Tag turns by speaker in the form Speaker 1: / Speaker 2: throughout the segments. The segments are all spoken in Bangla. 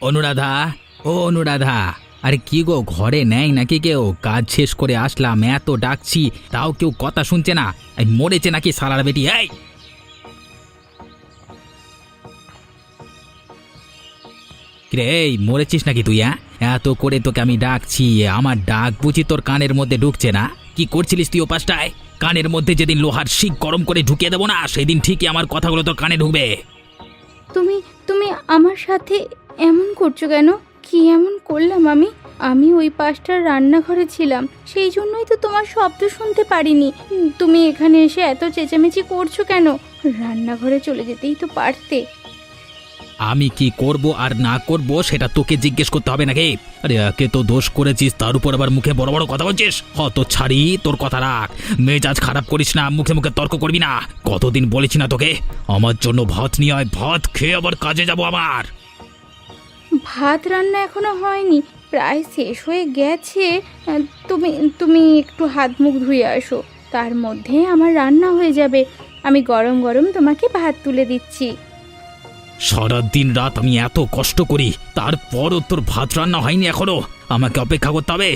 Speaker 1: অনুরাধা, ও অনুরাধা, আরে কি গো, ঘরে নেই নাকি কেউ? কাজ শেষ করে আসলাম, এত ডাকছি তাও কেউ কথা শুনছে না। এই মরেছে নাকি সালার বেটি? এই কিরে, এই মরেছিস নাকি তুই? এত করে তোকে আমি ডাকছি, আমার ডাক বুঝি তোর কানের মধ্যে ঢুকছে না? কি করছিলিস তুই ওপাশটায়? কানের মধ্যে যেদিন লোহার শিক গরম করে ঢুকিয়ে দেবো না, সেদিন ঠিকই আমার কথাগুলো তোর কানে ঢুকবে।
Speaker 2: তুমি তুমি আমার সাথে এমন করছো কেন? কি এমন করলাম আমি? আমি ওই পাশটার রান্নাঘরে ছিলাম, সেই জন্যই তো তোমার শব্দ শুনতে পারিনি। তুমি এখানে এসে এত চেঁচামেচি করছো কেন? রান্নাঘরে চলে যেতেই তো পারতে।
Speaker 1: আমি কি করব আর না করব সেটা তোকে জিজ্ঞেস করতে হবে নাকি? আরে একে তো দোষ করেছিস, তার উপর আবার মুখে বড় বড় কথা বলছিস। হত ছাড়ি, তোর কথা রাখ। মেজাজ খারাপ করিস না, মুখে মুখে তর্ক করবি না। কতদিন বলেছি না তোকে, আমার জন্য ভাত নিয়ে আয়, ভাত খেয়ে আবার কাজে যাব আমার।
Speaker 2: ভাত রান্না এখনো হয়নি, প্রায় শেষ হয়ে গেছে। তুমি তুমি একটু হাত মুখ ধুয়ে আসো, তার মধ্যে আমার রান্না হয়ে যাবে। আমি গরম গরম তোমাকে ভাত তুলে দিচ্ছি।
Speaker 1: সারা দিন রাত আমি এত কষ্ট করি, তারপরও তোর ভাত রান্না হয়নি এখনো? আমাকে অপেক্ষা করতে হবে?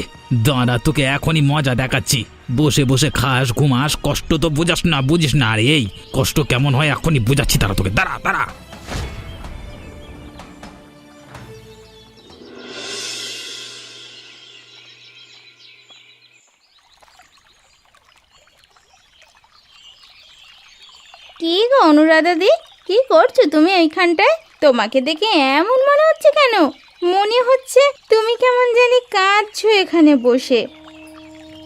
Speaker 1: দাঁড়া, তোকে এখনই মজা দেখাচ্ছি। বসে বসে খাস, ঘুমাস, কষ্ট তো বুঝিস না। আরে এই কষ্ট কেমন হয় এখনই বুঝাচ্ছি, তারা তোকে। দাঁড়া দাঁড়া।
Speaker 2: কি গো অনুরাধা দি, কি করছো তুমি এইখানটায়? তোমাকে দেখে এমন মনে হচ্ছে কেন? মনে হচ্ছে তুমি কেমন জানি কাঁদছো এখানে বসে।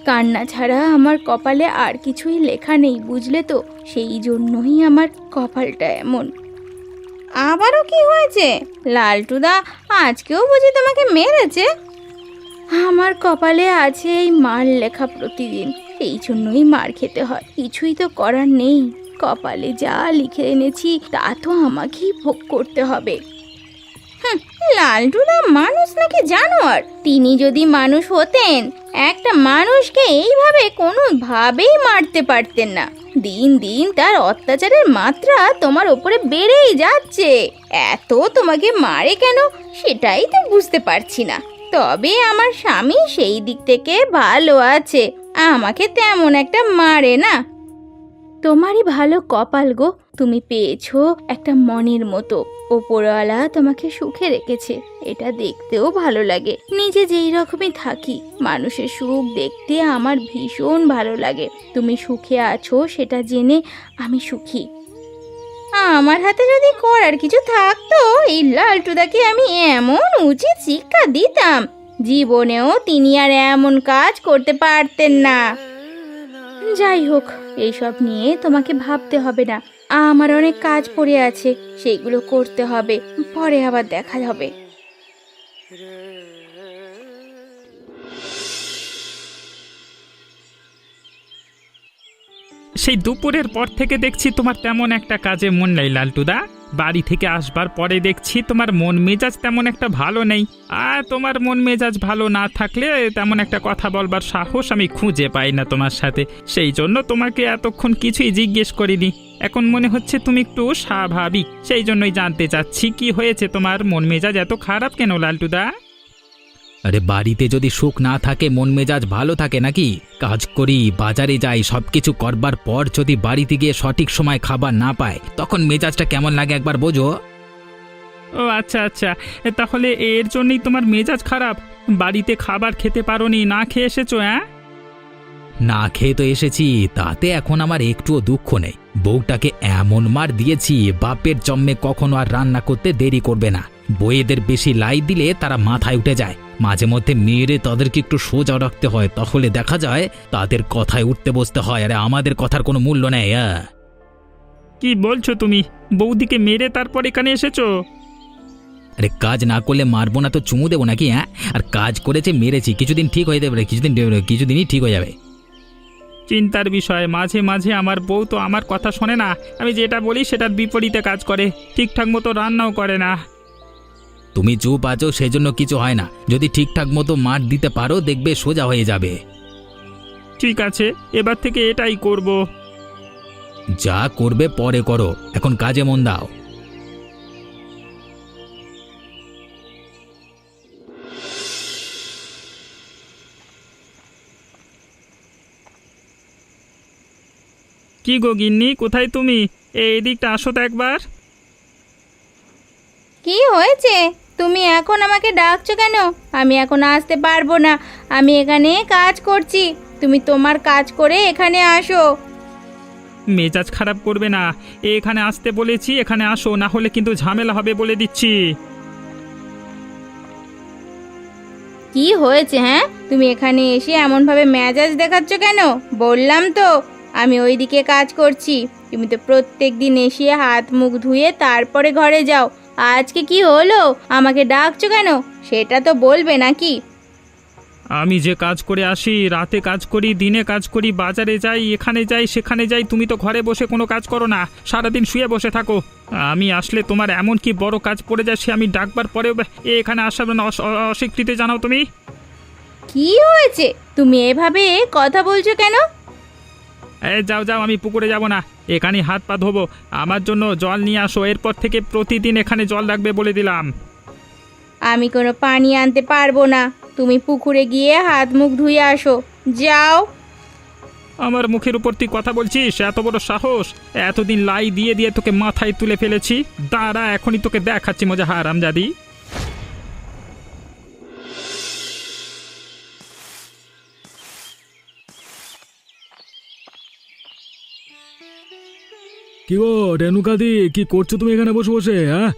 Speaker 2: কান্না ছাড়া আমার কপালে আর কিছুই লেখা নেই, বুঝলে তো? সেই জন্যই আমার কপালটা এমন। আবারও কি হয়েছে? লালটুদা আজকেও বুঝি তোমাকে মেরেছে? আমার কপালে আছে এই মার লেখা প্রতিদিন, এই জন্যই মার খেতে হয়। কিছুই তো করার নেই, কপালে যা লিখে এনেছি তা তো আমাকেই ভোগ করতে হবে। লালটুদা মানুষ নাকি জানোয়ার? তিনি যদি মানুষ হতেন, একটা মানুষকে এইভাবে কোনোভাবেই মারতে পারতেন না। দিন দিন তার অত্যাচারের মাত্রা তোমার ওপরে বেড়েই যাচ্ছে। এত তোমাকে মারে কেন সেটাই তো বুঝতে পারছি না। তবে আমার স্বামী সেই দিক থেকে ভালো আছে, আমাকে তেমন একটা মারে না। তোমারই ভালো কপাল গো, তুমি পেয়েছো একটা মনের মতো। ওপরওয়ালা তোমাকে সুখে রেখেছে, এটা দেখতেও ভালো লাগে। নিজে যেই রকমই থাকি, মানুষের সুখ দেখতে আমার ভীষণ ভালো লাগে। তুমি সুখে আছো সেটা জেনে আমি সুখী। আমার হাতে যদি করার কিছু থাকতো, এই লালটুদাকে আমি এমন উচিত শিক্ষা দিতাম, জীবনেও তিনি আর এমন কাজ করতে পারতেন না। যাই হোক, এইসব নিয়ে তোমাকে ভাবতে হবে না। আমার অনেক কাজ পড়ে আছে, সেইগুলো করতে হবে, পরে আবার দেখা হবে।
Speaker 3: সেই দুপুরের পর থেকে দেখছি তোমার তেমন একটা কাজে মন নেই লালটুদা। বাড়ি থেকে আসবার পরে দেখছি তোমার মন মেজাজ তেমন একটা ভালো নেই। আর তোমার মন মেজাজ ভালো না থাকলে তেমন একটা কথা বলবার সাহস আমি খুঁজে পাই না তোমার সাথে। সেই জন্য তোমাকে এতক্ষণ কিছুই জিজ্ঞেস করিনি। এখন মনে হচ্ছে তুমি একটু স্বাভাবিক, সেই জন্যই জানতে চাচ্ছি কি হয়েছে, তোমার মন মেজাজ এত খারাপ কেন লালটুদা?
Speaker 1: আরে বাড়িতে যদি সুখ না থাকে মন মেজাজ ভালো থাকে নাকি? কাজ করি, বাজারে যাই, সবকিছু করবার পর যদি বাড়িতে গিয়ে সঠিক সময় খাবার না পায়, তখন মেজাজটা কেমন লাগে একবার বোঝো।
Speaker 3: ও আচ্ছা আচ্ছা, তাহলে এর জন্যই তোমার মেজাজ খারাপ? বাড়িতে খাবার খেতে পারোনি, না খেয়ে এসেছো?
Speaker 1: না খেয়ে তো এসেছি, তাতে এখন আমার একটুও দুঃখ নেই। বউটাকে এমন মার দিয়েছি, বাপের জন্মে কখনো আর রান্না করতে দেরি করবে না। বউয়েদের বেশি লাই দিলে তারা মাথায় উঠে যায়। মাঝে মধ্যে মেয়েরে তাদেরকে একটু সোজা রাখতে হয়, তাহলে দেখা যায় তাদের কথায় উঠতে বসতে হয়। আরে আমাদের কথার কোনো মূল্য নেই।
Speaker 3: কি বলছো তুমি? বৌদিকে মেরে তারপর এখানে এসেছো?
Speaker 1: আরে কাজ না করলে মারবো না তো চুমু দেবো নাকি? আর কাজ করেছে, মেরেছি, কিছুদিন ঠিক হয়ে যাবে, কিছুদিনই ঠিক হয়ে যাবে।
Speaker 3: চিন্তার বিষয়, মাঝে মাঝে আমার বউ তো আমার কথা শোনে না। আমি যেটা বলি সেটার বিপরীতে কাজ করে, ঠিকঠাক মতো রান্নাও করে না।
Speaker 1: তুমি চুপ আছো সেজন্য কিছু হয় না। যদি ঠিকঠাক মতো মার দিতে পারো, দেখবে সোজা হয়ে যাবে।
Speaker 3: ঠিক আছে, এবার থেকে এটাই করব।
Speaker 1: যা করবে পরে করো, এখন কাজে মন দাও।
Speaker 3: কি গো গিন্নি, কোথায় তুমি? এই দিকটা আসো তো একবার।
Speaker 2: কি হয়েছে? তুমি এখন আমাকে ডাকছো কেন? আমি এখন আসতে পারবো না, আমি এখানে কাজ করছি। তুমি তোমার কাজ করে এখানে আসো।
Speaker 3: মেজাজ খারাপ করবে না, এখানে আসতে বলেছি, এখানে আসো, না হলে কিন্তু ঝামেলা হবে বলে দিচ্ছি।
Speaker 2: কি হয়েছে হ্যাঁ? তুমি এখানে এসে এমনভাবে মেজাজ দেখাচ্ছ কেন? বললাম তো আমি ওইদিকে কাজ করছি। তুমি তো প্রত্যেক দিন এসে হাত মুখ ধুয়ে তারপরে ঘরে যাও। আজকে কি হলো? আমাকে ডাকছো কেন সেটা তো বলবে নাকি?
Speaker 3: আমি যে কাজ করে আসি, রাতে কাজ করি, দিনে কাজ করি, বাজারে যাই, এখানে যাই, সেখানে যাই, তুমি তো ঘরে বসে কোনো কাজ করো না, সারাদিন শুয়ে বসে থাকো। আমি আসলে তোমার এমন কি বড় কাজ পড়ে যায় সে আমি ডাকবার পরেও এখানে আসার অস্বীকৃতি জানাও তুমি?
Speaker 2: কি হয়েছে? তুমি এভাবে কথা বলছো কেন?
Speaker 3: যাও যাও, আমি পুকুরে যাব না, এখানে হাত পা ধোবো। আমার জন্য জল নিয়ে আসো, এরপর থেকে প্রতিদিন এখানে জল রাখবে বলে দিলাম।
Speaker 2: আমি কোনো পানি আনতে পারবো না। তুমি পুকুরে গিয়ে হাত মুখ ধুয়ে আসো, যাও।
Speaker 3: আমার মুখের উপর তুই কথা বলছিস? এত বড় সাহস! এতদিন লাই দিয়ে দিয়ে তোকে মাথায় তুলে ফেলেছি, দাঁড়া এখনই তোকে দেখাচ্ছি মজা, হারামজাদি।
Speaker 4: কি গো রেণুকাদি, কি করছো তুমি এখানে বসে বসে? হ্যাঁ,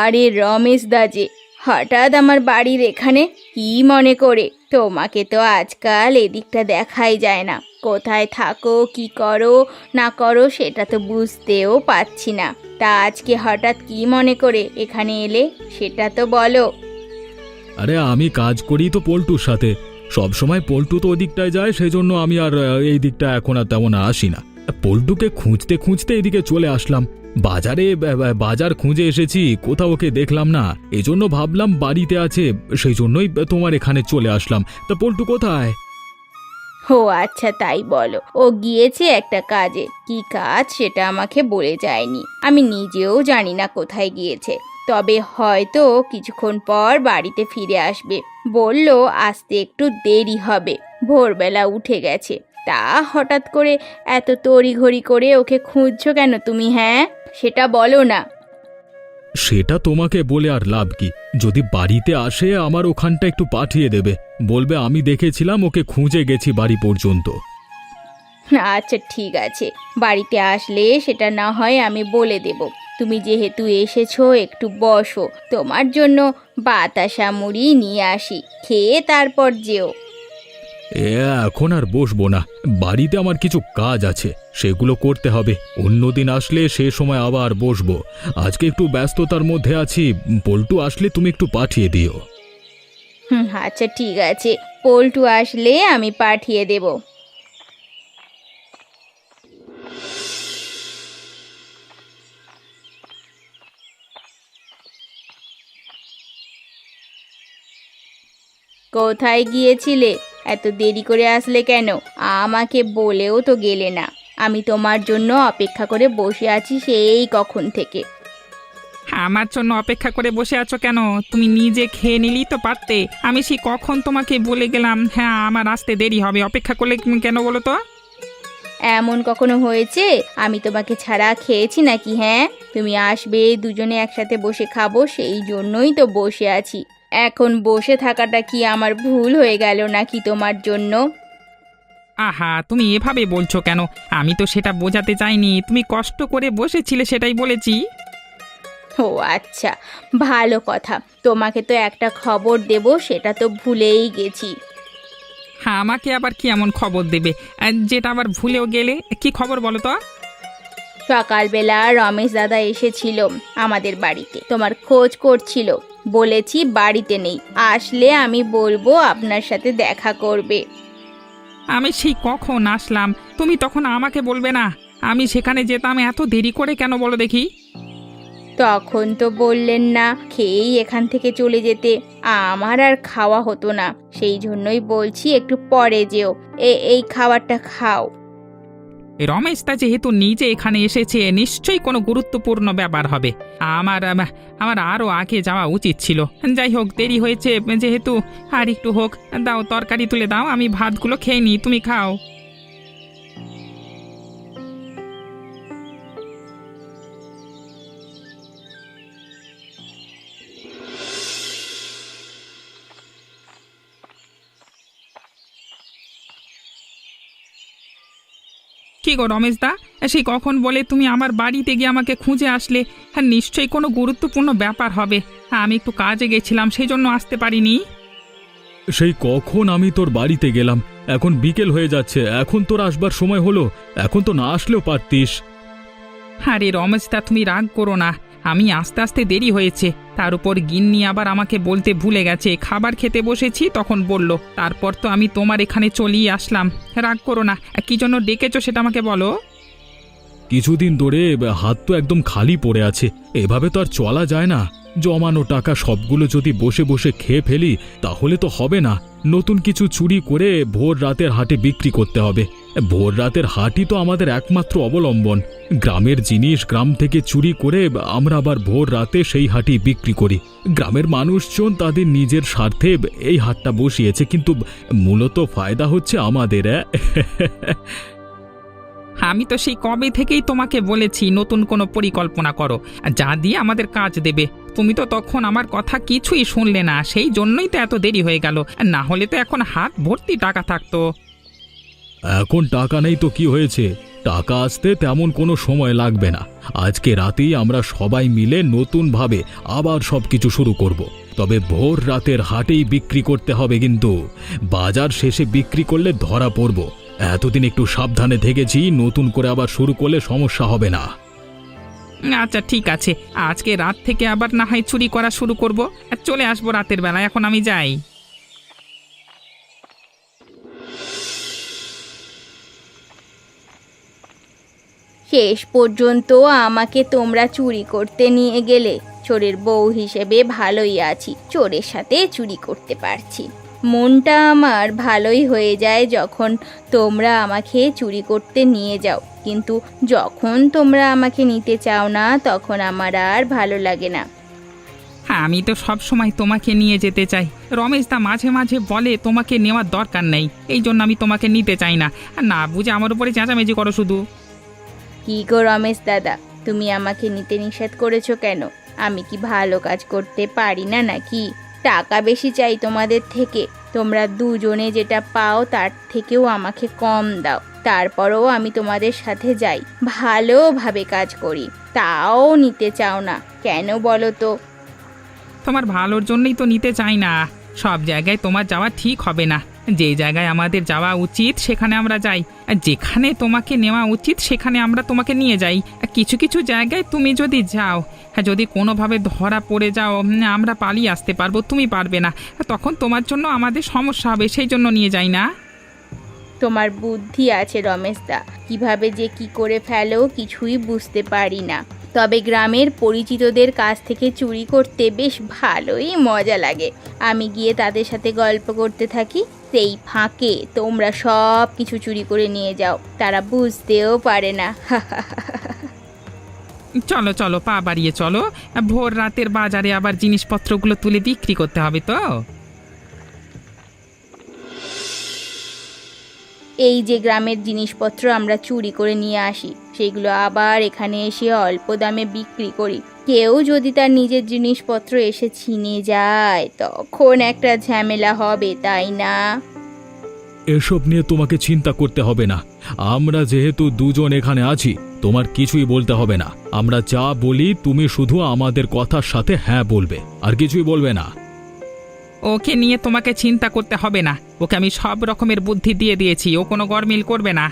Speaker 2: আরে রমেশ দাজি, হঠাৎ আমার বাড়ির এখানে কি মনে করে? তোমাকে তো আজকাল এদিকটা দেখাই যায় না। কোথায় থাকো, কি করো না করো সেটা তো বুঝতেও পারছি না। তা আজকে হঠাৎ কি মনে করে এখানে এলে সেটা তো বলো।
Speaker 4: আরে আমি কাজ করি তো পল্টুর সাথে, সব সময় পল্টু তো ওই দিকটায় যায়, সেই জন্য আমি আর এই দিকটা এখন আর তেমন আসি না। পল্টুকে খুঁজতে খুঁজতে এদিকে চলে আসলাম। বাজারে বাজার খুঁজে এসেছি, কোথাও ওকে দেখলাম না, এজন্য ভাবলাম বাড়িতে আছে, সেই জন্যই তোমার এখানে চলে আসলাম। তা পল্টু কোথায়?
Speaker 2: ও আচ্ছা, তাই বলো। ও গিয়েছে একটা কাজে। কি কাজ সেটা আমাকে বলে যায়নি, আমি নিজেও জানি না কোথায় গিয়েছে। তবে হয়তো কিছুক্ষণ পর বাড়িতে ফিরে আসবে। বলল আসতে একটু দেরি হবে, ভোরবেলা উঠে গেছে। তা হঠাৎ করে এত তড়িঘড়ি করে ওকে খুঁজছো কেন তুমি? হ্যাঁ, সেটা বলো না।
Speaker 4: সেটা তোমাকে বলে আর লাভ কি? যদি বাড়িতে আসে আমার ওখানটা একটু পাঠিয়ে দেবে, বলবে আমি দেখেছিলাম, ওকে খুঁজে গেছি বাড়ি পর্যন্ত।
Speaker 2: আচ্ছা ঠিক আছে, বাড়িতে আসলে সেটা না হয় আমি বলে দেব। তুমি যেহেতু এসেছো একটু বসো, তোমার জন্য বাতাসা মুড়ি নিয়ে আসি, খেয়ে তারপর যেও।
Speaker 4: এখন আর বসবো না, বাড়িতে আমার কিছু কাজ আছে, সেগুলো করতে হবে। অন্যদিন আসলে সে সময় আবার বসবো, আজকে একটু ব্যস্ততার মধ্যে আছি। পল্টু আসলে তুমি একটু পাঠিয়ে দিও।
Speaker 2: আচ্ছা ঠিক আছে, পল্টু আসলে আমি পাঠিয়ে দেব। কোথায় গিয়েছিলে? এত দেরি করে আসলে কেন? আমাকে বলেও তো গেলে না। আমি তোমার জন্য অপেক্ষা করে বসে আছি সেই কখন থেকে।
Speaker 3: আমার জন্য অপেক্ষা করে বসে আছো কেন? তুমি নিজে খেয়ে নিলেই তো পারতে। আমি সেই কখন তোমাকে বলে গেলাম হ্যাঁ আমার আসতে দেরি হবে, অপেক্ষা করলে কেন বলো তো?
Speaker 2: এমন কখনো হয়েছে আমি তোমাকে ছাড়া খেয়েছি নাকি? হ্যাঁ, তুমি আসবে, দুজনে একসাথে বসে খাবো, সেই জন্যই তো বসে আছি। এখন বসে থাকাটা কি আমার ভুল হয়ে গেল নাকি তোমার জন্য?
Speaker 3: আহা, তুমি এভাবে বলছো কেন? আমি তো সেটা বোঝাতে চাইনি, তুমি কষ্ট করে বসেছিলে সেটাই বলেছি।
Speaker 2: ও আচ্ছা, ভালো কথা। তোমাকে তো একটা খবর দেব, সেটা তো ভুলেই গেছি।
Speaker 3: হ্যাঁ, আমাকে আবার কি এমন খবর দেবে যেটা আবার ভুলেও গেলে? কি খবর বলো তো?
Speaker 2: সকালবেলা রমেশ দাদা এসেছিল আমাদের বাড়িতে, তোমার খোঁজ করছিল। বলেছি বাড়িতে নেই, আসলে আমি বলবো আপনার সাথে দেখা করবে।
Speaker 3: আমি সেই কখন আসলাম, তুমি তখন আমাকে বলবে না? আমি সেখানে যেতাম এত দেরি করে কেন বলো দেখি?
Speaker 2: তখন তো বললেন না, খেয়েই এখান থেকে চলে যেতে। আমার আর খাওয়া হতো না, সেই জন্যই বলছি একটু পরে যেও। এই খাবারটা খাও।
Speaker 3: রমেশটা যেহেতু নিজে এখানে এসেছে, নিশ্চয়ই কোনো গুরুত্বপূর্ণ ব্যাপার হবে। আমার আমার আরও আগে যাওয়া উচিত ছিল। যাই হোক, দেরি হয়েছে যেহেতু, আর একটু হোক। দাও তরকারি তুলে দাও, আমি ভাতগুলো খেয়ে নিই, তুমি খাও। কি গো রমেশদা, সেই কখন বলে তুমি আমার বাড়িতে গিয়ে আমাকে খুঁজে আসলে? হ্যাঁ, নিশ্চয়ই কোনো গুরুত্বপূর্ণ ব্যাপার হবে। হ্যাঁ, আমি একটু কাজে গেছিলাম, সেই জন্য আসতে পারিনি।
Speaker 4: সেই কখন আমি তোর বাড়িতে গেলাম, এখন বিকেল হয়ে যাচ্ছে, এখন তোর আসবার সময় হলো, এখন তো না আসলেও পারতিস।
Speaker 3: আরে রমেশদা, তুমি রাগ করো না, আমি আস্তে আস্তে দেরি হয়েছে। তার উপর গিন্নি আবার আমাকে বলতে ভুলে গেছে, খাবার খেতে বসেছি তখন বলল, তারপর তো আমি তোমার এখানে চলেই আসলাম। রাগ করো না, কি জন্য ডেকেছো সেটা আমাকে বলো।
Speaker 4: কিছুদিন ধরে হাত তো একদম খালি পড়ে আছে, এভাবে তো আর চলা যায় না। জমানো টাকা সবগুলো যদি বসে বসে খেয়ে ফেলি তাহলে তো হবে না। নতুন কিছু চুরি করে ভোর রাতের হাটে বিক্রি করতে হবে। ভোর রাতের হাটই তো আমাদের একমাত্র অবলম্বন। গ্রামের জিনিস গ্রাম থেকে চুরি করে আমরা আবার ভোর রাতে সেই হাটই বিক্রি করি। গ্রামের মানুষজন তাদের নিজের স্বার্থে এই হাটটা বসিয়েছে, কিন্তু মূলত ফায়দা হচ্ছে আমাদের।
Speaker 3: আমি তো সেই কবে থেকেই তোমাকে বলেছি নতুন কোনো পরিকল্পনা করো, যা দিয়ে আমাদের কাজ দেবে। তুমি তো তখন আমার কথা কিছুই শুনলে না, সেই জন্যই তো এত দেরি হয়ে গেল। না হলে তো এখন হাত ভর্তি টাকা থাকতো।
Speaker 4: এখন টাকা নেই তো কি হয়েছে, টাকা আসতে তেমন কোনো সময় লাগবে না। আজকে রাতেই আমরা সবাই মিলে নতুনভাবে আবার সবকিছু শুরু করব। তবে ভোর রাতের হাটেই বিক্রি করতে হবে, কিন্তু বাজার শেষে বিক্রি করলে ধরা পড়ব। এতদিন একটু সাবধানে থেকেছি, নতুন করে আবার শুরু করলে সমস্যা হবে না।
Speaker 3: আচ্ছা ঠিক আছে, আজকে রাত থেকে আবার না হয় চুরি করা শুরু করব। চলে আসবো রাতের বেলা, এখন আমি যাই।
Speaker 2: শেষ পর্যন্ত আমাকে তোমরা চুরি করতে নিয়ে গেলে। চোরের বউ হিসেবে ভালোই আছি, চোরের সাথে চুরি করতে পারছি। মনটা আমার ভালোই হয়ে যায় যখন তোমরা আমাকে চুরি করতে নিয়ে যাও, কিন্তু যখন তোমরা আমাকে নিতে চাও না তখন আমার আর ভালো লাগে না।
Speaker 3: হ্যাঁ, আমি তো সব সময় তোমাকে নিয়ে যেতে চাই। রমেশ দা মাঝে মাঝে বলে তোমাকে নেওয়ার দরকার নেই, এই জন্য আমি তোমাকে নিতে চাই না। আর না বুঝে আমার উপরে চেঁচামেচি করো শুধু।
Speaker 2: কি গো রমেশ দাদা, তুমি আমাকে নিতে নিষেধ করেছো কেন? আমি কি ভালো কাজ করতে পারি না নাকি? টাকা বেশি চাই তোমাদের থেকে? তোমরা দুজনে যেটা পাও তার থেকেও আমাকে কম দাও, তারপরও আমি তোমাদের সাথে যাই, ভালোভাবে কাজ করি, তাও নিতে চাও না কেন বলো তো?
Speaker 3: তোমার ভালোর জন্যই তো নিতে চাই না। সব জায়গায় তোমার যাওয়া ঠিক হবে না। যে জায়গায় আমাদের যাওয়া উচিত সেখানে আমরা যাই, আর যেখানে তোমাকে নেওয়া উচিত সেখানে আমরা তোমাকে নিয়ে যাই। কিছু কিছু জায়গায় তুমি যদি যাও, হ্যাঁ, যদি কোনোভাবে ধরা পড়ে যাও, আমরা পালিয়ে আসতে পারবো, তুমি পারবে না। তখন তোমার জন্য আমাদের সমস্যা হবে, সেই জন্য নিয়ে যাই না।
Speaker 2: তোমার বুদ্ধি আছে রমেশদা, কিভাবে যে কি করে ফেলো কিছুই বুঝতে পারি না। তবে গ্রামের পরিচিতদের কাছ থেকে চুরি করতে বেশ ভালোই মজা লাগে। আমি গিয়ে তাদের সাথে গল্প করতে থাকি, সেই ফাঁকে তোমরা সব কিছু চুরি করে নিয়ে যাও, তারা বুঝতেও পারে না।
Speaker 3: চলো চলো, পা বাড়িয়ে চলো। ভোর রাতের বাজারে আবার জিনিসপত্রগুলো তুলে বিক্রি করতে হবে তো।
Speaker 2: এই যে গ্রামের জিনিসপত্র আমরা চুরি করে নিয়ে আসি, সেগুলো আবার এখানে এসে অল্প দামে বিক্রি করি। কেউ যদি তার নিজের জিনিসপত্র এসে ছিনে যায় তখন একটা ঝামেলা হবে, তাই না?
Speaker 4: এসব নিয়ে তোমাকে চিন্তা করতে হবে না। আমরা যেহেতু দুজন এখানে আছি, তোমার কিছুই বলতে হবে না। আমরা যা বলি তুমি শুধু আমাদের কথার সাথে হ্যাঁ বলবে, আর কিছুই বলবে না।
Speaker 3: ওকে নিয়ে তোমাকে চিন্তা করতে হবে না, ওকে আমি সব রকমের বুদ্ধি দিয়ে দিয়েছি, ও কোনো গরমিল করবে না।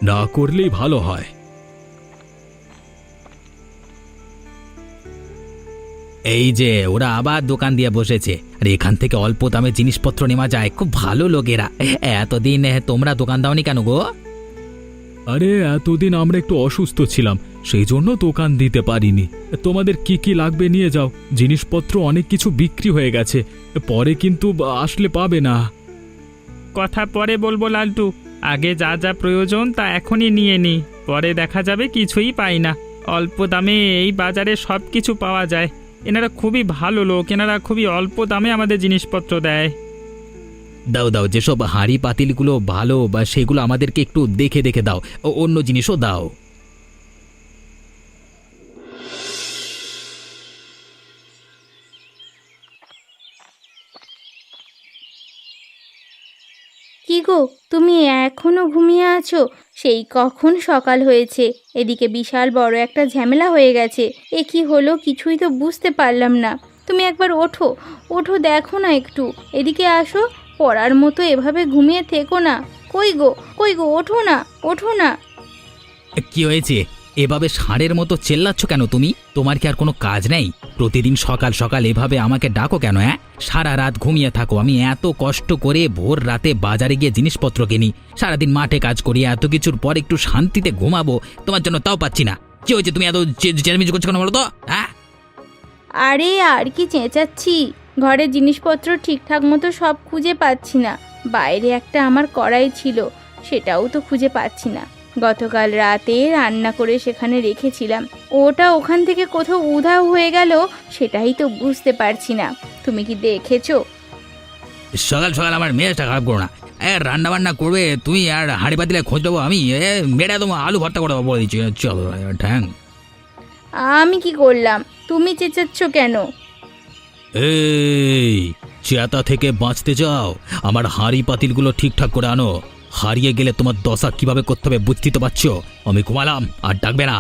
Speaker 4: না করলেই ভালো হয়।
Speaker 1: এই যে ওরা আবার দোকান দিয়ে বসেছে, আর এখান থেকে অল্প দামে জিনিসপত্র নেওয়া যায়, খুব ভালো লোকেরা। এতদিন তোমরা দোকান দাওনি কেন গো?
Speaker 4: আরে এতদিন আমরা একটু অসুস্থ ছিলাম, সেই জন্য দোকান দিতে পারিনি। তোমাদের কি কি লাগবে নিয়ে যাও, জিনিসপত্র অনেক কিছু বিক্রি হয়ে গেছে, পরে কিন্তু আসলে পাবে না।
Speaker 3: কথা পরে বলবো লালটু, আগে যা যা প্রয়োজন তা এখনই নিয়ে নি, পরে দেখা যাবে কিছুই পাই না। অল্প দামে এই বাজারে সব কিছু পাওয়া যায়। এনারা খুবই ভালো লোক, এনারা খুবই অল্প দামে আমাদের জিনিসপত্র দেয়।
Speaker 1: দাও দাও, যেসব হাঁড়ি পাতিলগুলো ভালো বা সেগুলো আমাদেরকে একটু দেখে দেখে দাও, অন্য জিনিসও দাও।
Speaker 2: কি গো, তুমি এখনো ঘুমিয়ে আছো? সেই কখন সকাল হয়েছে, এদিকে বিশাল বড় একটা ঝামেলা হয়ে গেছে। এ কি হলো কিছুই তো বুঝতে পারলাম না। তুমি একবার ওঠো, ওঠো, দেখো না একটু, এদিকে আসো। পড়ার মতো এভাবে ঘুমিয়ে থেকো না। কই গো, কই গো, ওঠো না, ওঠো না।
Speaker 1: কি হয়েছে? এভাবে ষাঁড়ের মতো চেল্লাচ্ছ কেন তুমি? তোমার কি আর কোনো কাজ নেই? প্রতিদিন সকাল সকাল এভাবে আমাকে ডাকো কেন? হ্যাঁ, সারা রাত ঘুমিয়ে থাকো। আমি এত কষ্ট করে ভোর রাতে বাজারে গিয়ে জিনিসপত্র কিনি, সারাদিন মাঠে কাজ করি, এত কিছুর পর একটু শান্তিতে ঘুমাবো তোমার জন্য তাও পাচ্ছি না। কি হয়েছে? তুমি এত চেঁচামেচি করছো কেন বলো তো? হ্যাঁ,
Speaker 2: আরে আর কি চেঁচাচ্ছি, ঘরের জিনিসপত্র ঠিকঠাক মতো সব খুঁজে পাচ্ছি না। বাইরে একটা আমার কড়াই ছিল, সেটাও তো খুঁজে পাচ্ছি না। গতকাল রাতে রান্না করে সেখানে রেখেছিলাম, ওটা ওখান থেকে কোথাও উধাও হয়ে গেল, সেটাই তো বুঝতে পারছি না। তুমি কি দেখেছো?
Speaker 1: সকাল সকাল আমার মেজাজটা খারাপ করো না। রান্না বান্না করবে তুমি আর হাঁড়ি পাতিলে খোঁজ দেবো আমি? মেয়েটা তোমার আলু ভর্তা করে দেবো বলে দিচ্ছি। চলো ঠ্যাং।
Speaker 2: আমি কি করলাম? তুমি চেঁচাচ্ছ কেন?
Speaker 4: এই চেতা থেকে বাঁচতে চাও, আমার হাঁড়ি পাতিলগুলো ঠিকঠাক করে আনো। হারিয়ে গেলে তোমার দশা কিভাবে করতে হবে বুঝতে তো পারছো। আমি ঘুমালাম, আর ডাকবে না।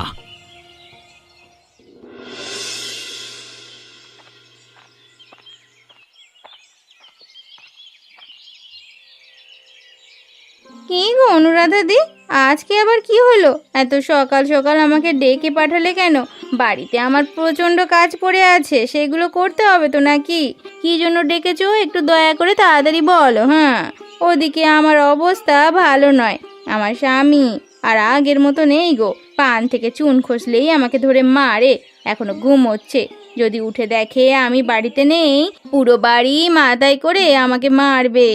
Speaker 2: কি গো অনুরাধা দি, আজকে আবার কি হলো? এত সকাল সকাল আমাকে ডেকে পাঠালে কেন? বাড়িতে আমার প্রচণ্ড কাজ পড়ে আছে, সেগুলো করতে হবে তো নাকি? কি জন্য ডেকেছো একটু দয়া করে তাড়াতাড়ি বলো। হ্যাঁ, ওদিকে আমার অবস্থা ভালো নয়। আমার স্বামী আর আগের মতো নেই গো, পান থেকে চুন খসলেই আমাকে ধরে মারে। এখনো ঘুমোচ্ছে, যদি উঠে দেখে আমি বাড়িতে নেই, পুরো বাড়ি মাথায় করে আমাকে মারবে।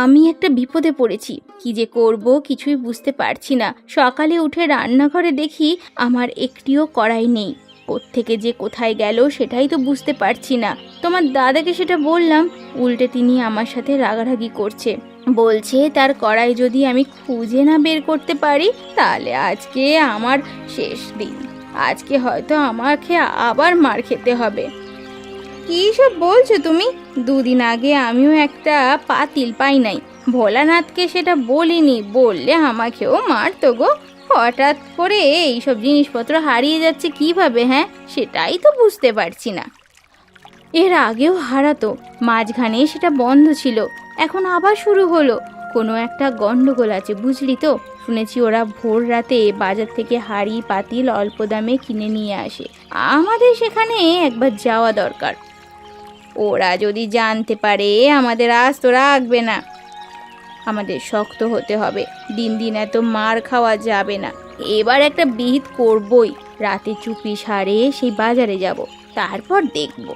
Speaker 2: আমি একটা বিপদে পড়েছি, কি যে করব কিছুই বুঝতে পারছি না। সকালে উঠে রান্নাঘরে দেখি আমার একটিও কড়াই নেই, কোত্থেকে যে কোথায় গেল সেটাই তো বুঝতে পারছি না। তোমার দাদাকে সেটা বললাম, উল্টে তিনি আমার সাথে রাগারাগি করছে, বলছে তার কড়াই যদি আমি খুঁজে না বের করতে পারি তাহলে আজকে আমার শেষ দিন। আজকে হয়তো আমাকে আবার মার খেতে হবে। কী সব বলছো তুমি? দুদিন আগে আমিও একটা পাতিল পাই নাই, ভোলানাথকে সেটা বলিনি, বললে আমাকেও মারতো গো। হঠাৎ করে এইসব জিনিসপত্র হারিয়ে যাচ্ছে কিভাবে? হ্যাঁ, সেটাই তো বুঝতে পারছি না। এর আগেও হারাতো, মাঝখানে সেটা বন্ধ ছিল, এখন আবার শুরু হলো। কোনো একটা গন্ডগোল আছে বুঝলি তো। শুনেছি ওরা ভোর রাতে বাজার থেকে হাঁড়ি পাতিল অল্প দামে কিনে নিয়ে আসে। আমাদের সেখানে একবার যাওয়া দরকার। ওরা যদি জানতে পারে আমাদের আস্ত রাখবে না। আমাদের শক্ত হতে হবে, দিন দিন এত মার খাওয়া যাবে না। এবার একটা বিহিত করবই, রাতে চুপি সারে সেই বাজারে যাব, তারপর দেখব।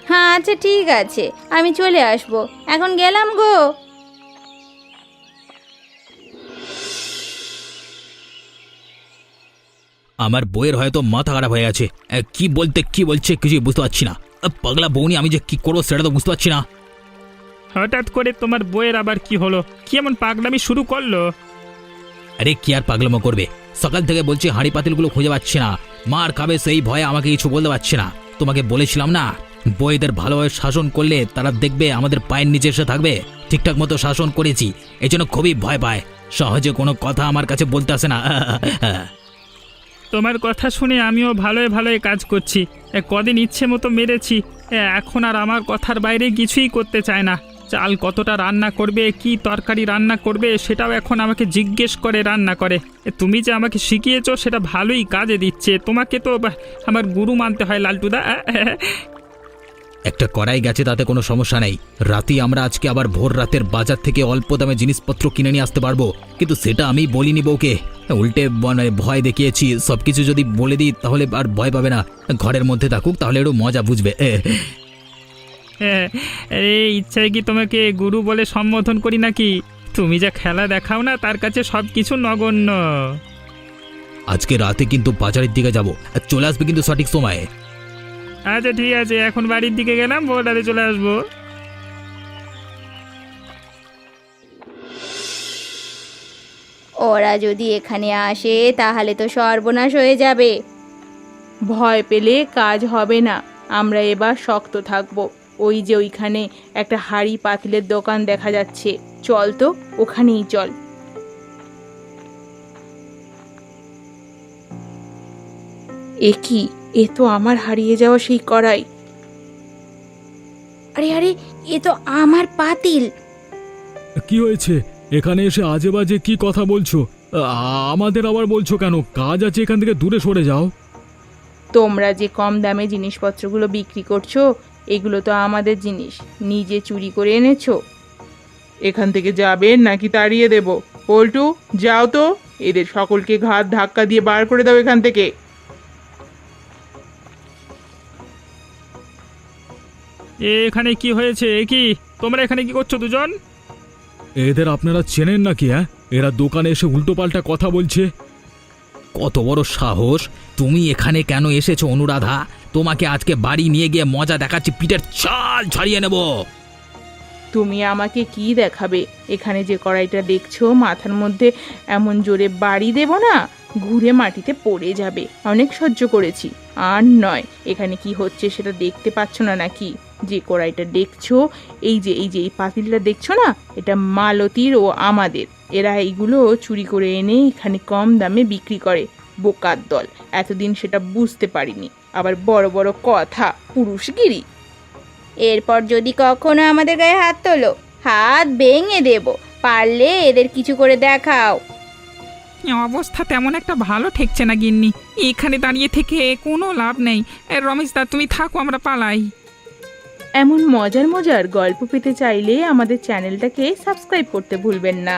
Speaker 2: হ্যাঁ আচ্ছা ঠিক আছে, আমি চলে আসব, এখন গেলাম গো।
Speaker 4: আমার বইয়ের হয়তো মাথা খারাপ হয়ে গেছে। কি বলতে কি বলছে কিছুই বুঝতে পারছি না। পাগলা বউনি, আমি যে কি করবো সেটা তো বুঝতে পারছি না।
Speaker 3: হঠাৎ করে তোমার বইয়ের আবার কি হলো? কি এমন পাগলামি শুরু করলো?
Speaker 4: আরে কি আর পাগলামো করবে, সকাল থেকে বলছি হাঁড়ি পাতিলগুলো খুঁজে পাচ্ছি না, মার খাবে সেই ভয়ে আমাকে কিছু বলতে পারছে না। তোমাকে বলেছিলাম না, বইদের ভালোভাবে শাসন করলে তারা দেখবে আমাদের পায়ের নিচে এসে থাকবে। ঠিকঠাক মতো শাসন করেছি, এই জন্য খুবই ভয় পায়, সহজে কোনো কথা আমার কাছে বলতে আসে না।
Speaker 3: তোমার কথা শুনে আমিও ভালোই ভালোই কাজ করছি, কদিন ইচ্ছে মতো মেরেছি, এখন আর আমার কথার বাইরে কিছুই করতে চায় না। চাল কতটা রান্না করবে, কি তরকারি রান্না করবে সেটাও এখন আমাকে জিজ্ঞেস করে রান্না করে। তুমি যে আমাকে শিখিয়েছো সেটা ভালোই কাজে দিচ্ছে, তোমাকে তো আমার গুরু মানতে হয় লালটুদা।
Speaker 4: একটা কড়াই গেছে তাতে কোনো সমস্যা নেই, রাতেই আমরা আজকে আবার ভোর রাতের বাজার থেকে অল্প দামে জিনিসপত্র কিনে নিয়ে আসতে পারবো। কিন্তু সেটা আমি বলিনি বউকে, উল্টে ভয় দেখিয়েছি। সবকিছু যদি বলে দিই তাহলে আর ভয় পাবে না, ঘরের মধ্যে থাকুক, তাহলে একটু মজা বুঝবে।
Speaker 3: এই ইচ্ছায় কি তোমাকে গুরু বলে সম্বোধন করি নাকি? তুমি যা খেলা দেখাও না তার কাছে সব কিছু নগণ্য।
Speaker 4: আজকে রাতে কিন্তু বাজারের দিকে যাব, চলে আসবে কিন্তু সঠিক সময়ে।
Speaker 3: আচ্ছা ঠিক আছে, এখন বাড়ির দিকে গেলাম, ভোররাতে চলে আসবো।
Speaker 2: ওরা যদি এখানে আসে তাহলে তো সর্বনাশ হয়ে যাবে।
Speaker 5: ভয় পেলে কাজ হবে না, আমরা এবার শক্ত থাকবো। ওই যে ওইখানে একটা হাঁড়ি পাতিলের দোকান দেখা যাচ্ছে, চল তো ওখানেই চল। এ কি, এ তো আমার হারিয়ে যাওয়া সেই কড়াই।
Speaker 2: আরে আরে, এ তো আমার পাতিল।
Speaker 4: কি হয়েছে? এখানে এসে আজে বাজে কি কথা বলছো? আমাদের আবার বলছো কেন? কাজ আছে, এখান থেকে দূরে সরে যাও।
Speaker 5: তোমরা যে কম দামে জিনিসপত্রগুলো বিক্রি করছো, এগুলো তো আমাদের জিনিস, নিজে চুরি করে এনেছো। এখান থেকে যাবেন নাকি তাড়িয়ে দেব? পল্টু, যাও তো, এদের সকলকে ঘাত ধাক্কা দিয়ে বার করে দাও এখান থেকে।
Speaker 3: এখানে কি হয়েছে? কি তোমরা এখানে কি করছো দুজন?
Speaker 4: এদের আপনারা চেনেন নাকি? এরা দোকানে এসে উল্টোপাল্টা কথা বলছে।
Speaker 1: কত বড় সাহস! তুমি এখানে কেন এসেছো অনুরাধা? তোমাকে আজকে বাড়ি নিয়ে গিয়ে মজা দেখাচ্ছি, পিঠের চাল ছাড়িয়ে নেব।
Speaker 5: তুমি আমাকে কি দেখাবে? এখানে যে কড়াইটা দেখছো, মাথার মধ্যে এমন জোরে বাড়ি দেব না, ঘুরে মাটিতে পড়ে যাবে। অনেক সহ্য করেছি, আর নয়। এখানে কি হচ্ছে সেটা দেখতে পাচ্ছ না নাকি? যে কড়াইটা দেখছো, এই পাতিলটা দেখছো না, এটা মালতীর ও আমাদের। এরা এইগুলো চুরি করে এনে এখানে কম দামে বিক্রি করে। বোকার দল, এতদিন সেটা বুঝতে পারিনি। আবার বড় বড় কথা, পুরুষগিরি।
Speaker 2: এরপর যদি কখনো আমাদের গায়ে হাত তোলো, হাত ভেঙে দেব। পারলে এদের কিছু করে দেখাও।
Speaker 3: অবস্থা তেমন একটা ভালো ঠেকছে না গিন্নি, এখানে দাঁড়িয়ে থেকে কোনো লাভ নেই। রমেশ দা, তুমি থাকো, আমরা পালাই।
Speaker 5: এমন মজার মজার গল্প পেতে চাইলে আমাদের চ্যানেলটাকে সাবস্ক্রাইব করতে ভুলবেন না।